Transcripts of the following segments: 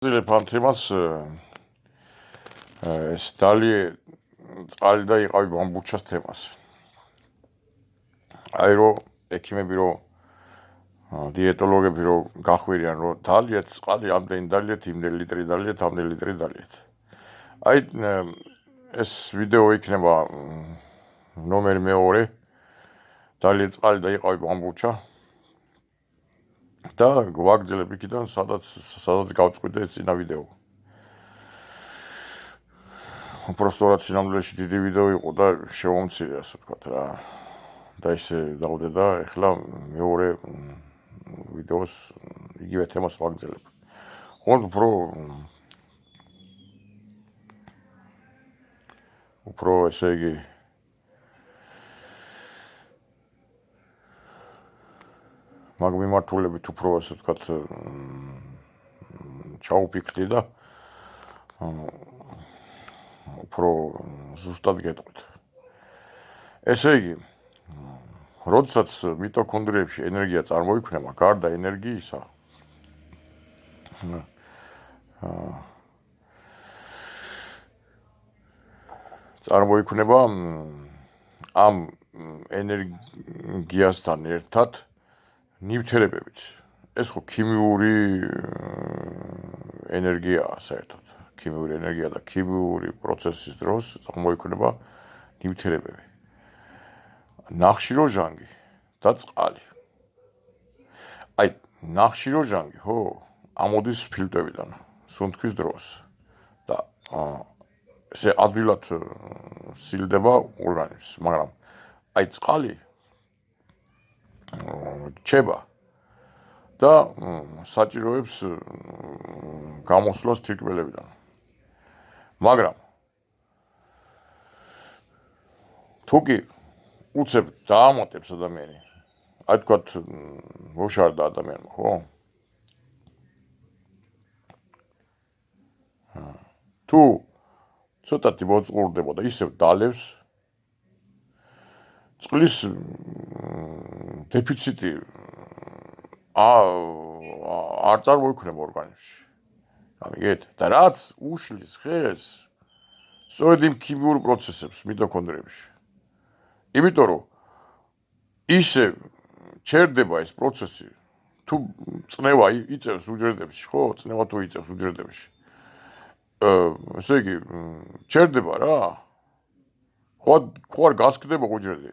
ვაგრძელებ ამ თემას ეს დალი წყალი და იყავი ბამბუჩას თემას. აი რომ ექიმები რომ დიეტოლოგები რომ გახვირიან რომ დალიეთ წყალი ამდენი დალიეთ იმდენი ლიტრი დალიეთ ამდენი ლიტრი დალიეთ. აი ეს ვიდეო იქნება ნომერი მეორე დალიეთ წყალი და იყავი ბამბუჩა და ვაგრძელებ იქიდან სადაც გავწყვიტე ეს წინა ვიდეო. უბრალოდ სინამდვილეში დიდი ვიდეო იყო და შემომცირე ასე ვთქვათ რა. და ისე დავდე და ეხლა მეორე ვიდეოს იგივე თემას ვაგრძელებ. უფრო ესე იგი მაგ მიმართულებით უფრო ასე ვთქვათ ჩაუფიქრდი და უფრო ზუსტად გეტყვით. ესე იგი, როდესაც მიტოქონდრიებში ენერგია წარმოიქმნება, გარდა ენერგიისა, წარმოიქმნება ამ ენერგიასთან ერთად ნივთიერებებიც. ეს ხო ქიმიური ენერგიაა საერთოდ. ქიმიური ენერგია და ქიმიური პროცესის დროს წარმოიქმნება ნივთიერებები. ნახშირორჟანგი და წყალი. აი, ნახშირორჟანგი, ხო, ამოდის ფილტვებიდან, სუნთქვის დროს და ესე ადვილად სილდება ორგანიზმს, მაგრამ აი წყალი რჩება და საჭიროებს გამოსვლას თირკმელებიდან. მაგრამ თუ კი უცებ დაამატებს ადამიანი, აი თქვათ მოშარდა ადამიანმა, ხო? თუ ცოტათი მოწყურდება და ისევ დალევს, წყლის დეფიციტი არ წარმოიქმნება ორგანიზმში. გამიგეთ? და რაც უშლის ხელს სწორედ იმ ქიმიურ პროცესებს მიტოქონდრიებში. იმიტომ რომ ისე ჩერდება ეს პროცესი, თუ წნევა იწევს უჯრედებში, ხო? წნევა თუ იწევს უჯრედებში. ესე იგი, ჩერდება რა. ხო არ გასკდება უჯრედი.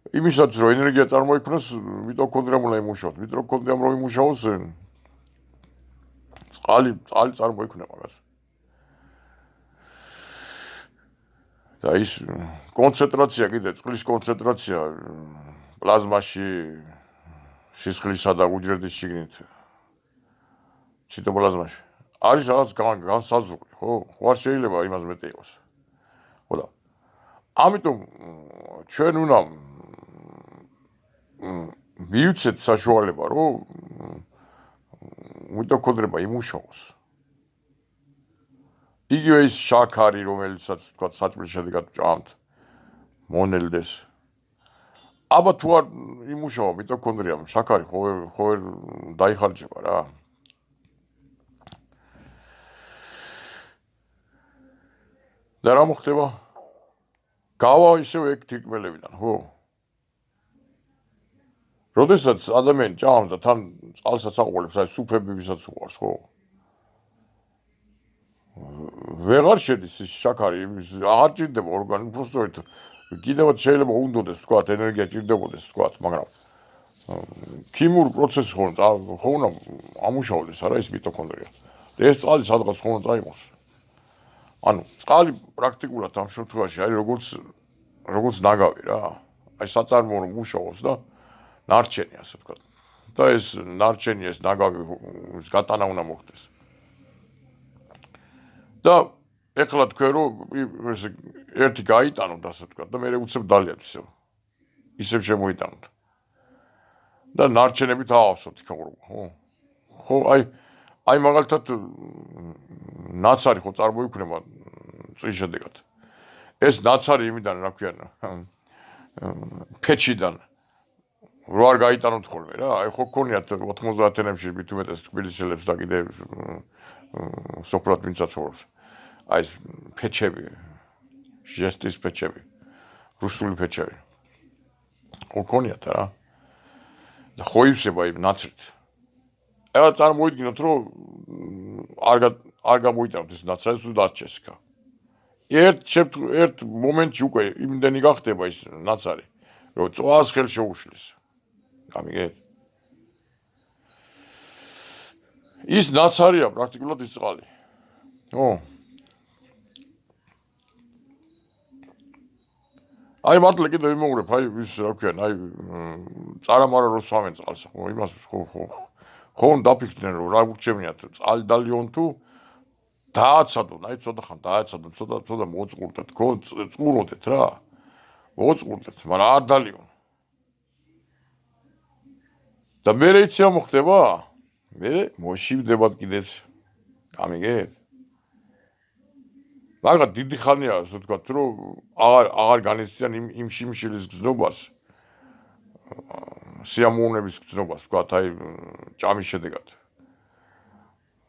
იმისაც რომ ენერგია წარმოიქმნას, მიტოქონდრიამ უნდა იმუშაოს. მიტოქონდრიამ რომ იმუშაოს, წყალი წარმოიქმნება რა. და ის კონცენტრაცია კიდე წყლის კონცენტრაცია პლაზმაში სისხლისა და უჯრედის შიგნით ციტოპლაზმაში არის რაღაც განსაზღვრული, ხო? არ შეიძლება იმას მეტი იყოს. ხო და ამიტომ ჩვენ უნდა მივცეთ საშუალება, რომ მიტოქონდრიებმა იმუშაოს. იგივე ის შაქარი, რომელიცაც თქვა საჭმლის შედეგად ვჭამთ, მონელდეს. აბა თუ არ იმუშავა მიტოქონდრიამ, შაქარი ხო დაიხარჯება რა. და რა მოხდება? გავა ისევ ეგ თირკმელებიდან, ხო? როდესაც ადამიანი ჭამს და თან წყალსაც აყოლებს, აი სუფები ვისაც უყვარს, ხო? ვეღარ შედის ის შაქარი, არ ჭირდება ორგანიზმს, უბრალოდ კიდევაც შეიძლება უნდოდეს, თქვათ, ენერგია ჭირდებოდეს, თქვათ, მაგრამ ქიმიურ პროცესს ხო უნდა ამუშავდეს არა ის მიტოქონდრია. და ეს წყალი სადღაც ხო უნდა წაიღოს. ანუ წყალი პრაქტიკულად ამ შემთხვევაში არის როგორც ნაგავი რა. აი საწარმოო რომ მუშაობს და ნარჩენი ასე ვთქვათ. და ეს ნარჩენი ეს ნაგავი გატანა უნდა მოხდეს. და ეხლა თქვენ რომ ერთი გაიტანოთ ასე ვთქვათ და მე უცებ დალიათ ისევ შემოიტანოთ. და ნარჩენებით ავავსოთ იქაურობა, ხო? ხო, აი მაგალითად ნაცარი ხო წარმოიქმნება წვის შედეგად. ეს ნაცარი იმიდან რა ქვია, ფეჩიდან რო არ გაიტანოთ ხოლმე რა, აი ხო გქონიათ 90-იანებში მით უმეტეს თბილისელებს და კიდე სოფლად ვინც აცხოვრებს. აი ეს ფეჩები, ჟესტის ფეჩები, რუსული ფეჩები. გქონიათ რა. და ხოივსება იმ ნაცრით. ეხლა წარმოიდგინოთ, რომ არ გამოიტანოთ ეს ნაცრად, სულ დარჩესკა. ერთ მომენტში უკვე იმდენი გახდება ის ნაცარი, რომ წვას ხელ შეუშლის. გამიგეთ? ის ნაცარია პრაქტიკულად ის წყალი. აი მართლა კიდე ვიმეორებ, აი ის რა ქვია, აი წარამარა რო სვამენ წყალს, ხო, იმას ხო დაფიქრდნენ რომ რა ურჩევნიათ, წყალი დალიონ თუ დააცადონ, აი ცოტა ხან დააცადონ, ცოტა მოწყურდეთ, ხო, წყუროდეთ რა. მოწყურდეთ, მაგრამ არ დალიონ. და მე იცი რა მოხდება? მე მოშივდებათ კიდეც. გამიგეთ? მაგრამ დიდი ხანია, ასე ვთქვათ, რომ აღარ განიცდიან იმ შიმშილის გზნობას. სიამოვნების გზნობას, ვთქვათ, აი ჭამის შედეგად.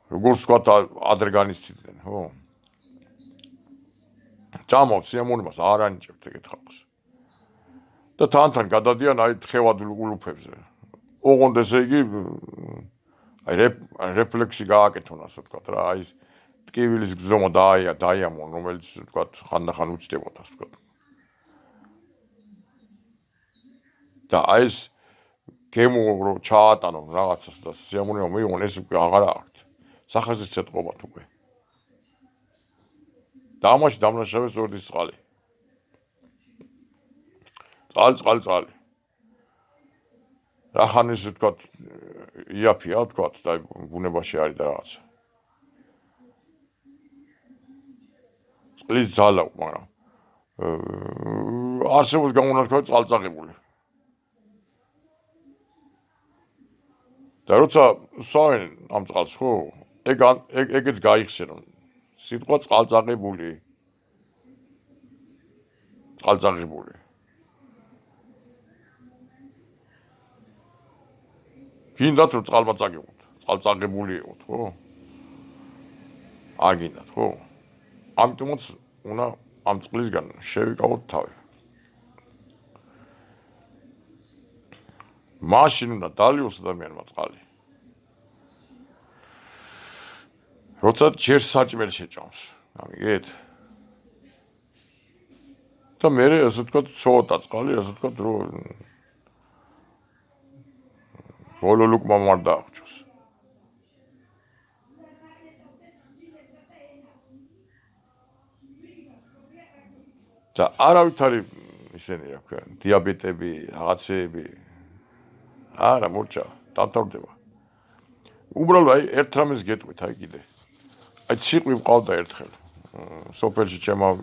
როგორც ვთქვათ, ადრე განიცდიდნენ, ხო? ჭამავს სიამოვნებას არ ანიჭებთ ეგეთ ხალხს. და თან გადადიან აი თხევადულ ულუფებზე. ოღონდ ესე იგი აი რეფლექსი გააკეთონ, ასე ვთქვათ რა, აი ტკივილის გზნობა დაიამონ, რომელიც ვთქვათ, ხანდახან უჩნდებოდა, ასე ვთქვათ. და აი ეს გემო რო ჩაატანონ რაღაცას და სიამოვნება მიიღონ, ეს უკვე აღარ აქვთ. სახაზეც ეთყობათ უკვე. და ამაში დამნაშავეს ორდის წყალი. წყალი. რახან ისე ვთქვათ, იაფია, ვთქვათ, და ბუნებაში არის და რაღაცა. წყლის ძალა, მაგრამ არსებობს გამონათქვამი წყალწაღებული. და როცა სვამენ ამ წყალს, ხო, ეგეც გაიხსენონ. სიტყვა წყალწაღებული. გინდათ რომ წყალმაწაგებოთ, წყალწაღებული იყოთ, ხო? არ გინდათ, ხო? ამიტომაც უნდა ამ წყლისგან შევიკავოთ თავი. მაშინ უნდა დალიოს ადამიანმა წყალი. როცა ჯერ საჭმელი შეჭამს, გამიგეთ? და მე ასე ვთქვათ, ცოტა წყალი, ასე ვთქვათ, რომ ბოლო ლუკმა არ დააღწევს. და არავით არის ისენი, რა ქვია, დიაბეტები, რაღაცეები. არა, მორჩა, დამთავრდება. უბრალოდ აი ერთ რამეს გეტყვით, აი კიდე. აი ციყვი მყავდა ერთხელ. სოფელში ჩემო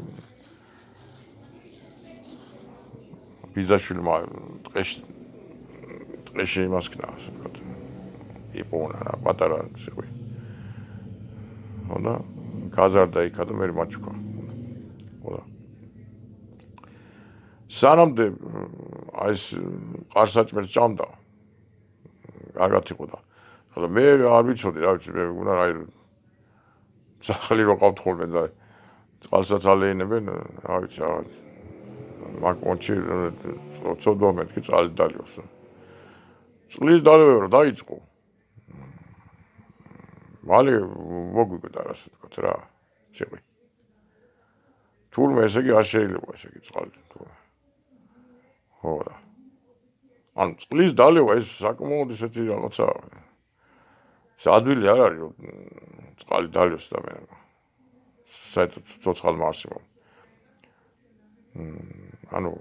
ბიძაშვილმა ტყეში იმას ქნა, ასე ვთქვათ. იპოვნა რა პატარა ციყვი. ხო და გაზარდა იქა და მე მაჩქვა. ხო და სანამდე აი ეს ყარსაჭმელს ჭამდა. კარგად იყო და. ხოდა მე არ ვიცოდი, რა ვიცი, მე უნდა აი ძაღლი რო ყავთ ხოლმე და წყალსაც ალეინებენ, რა ვიცი, რაღაც მაგ მომენტში ცოდვა მეთქი წყალი დალიოს. წყლის დალევა რა დაიწყო. მალე მოგვიკვეთა რა ასე ვთქვათ რა, ციყვი. თურმე ესე იგი არ შეიძლება ესე იგი წყალი თურმე. ხო და. ანუ წყლის დალევა ეს საკმაოდ ისეთი რაღაცაა. ადვილი არ არის რომ წყალი დალიოს და მე საერთოდ ცოცხალმა არსებობ. ანუ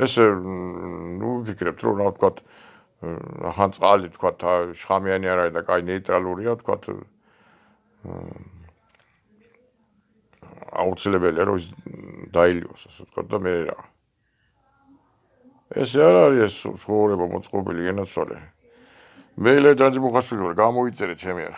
ესე ნუ ვფიქრებთ რომ რა ვთქვათ ხან წყალი ვთქვათ შხამიანი არ არის და კაი ნეიტრალურია ვთქვათ აუცილებელია რომ ის დაილიოს ასე ვთქვათ და მე რა ეს არ არის ეს ცხოვრება მოწყობილი ენაცვალე. მე ლეჯანჯი მუხაშვილი ვარ, გამოიწერე ჩემი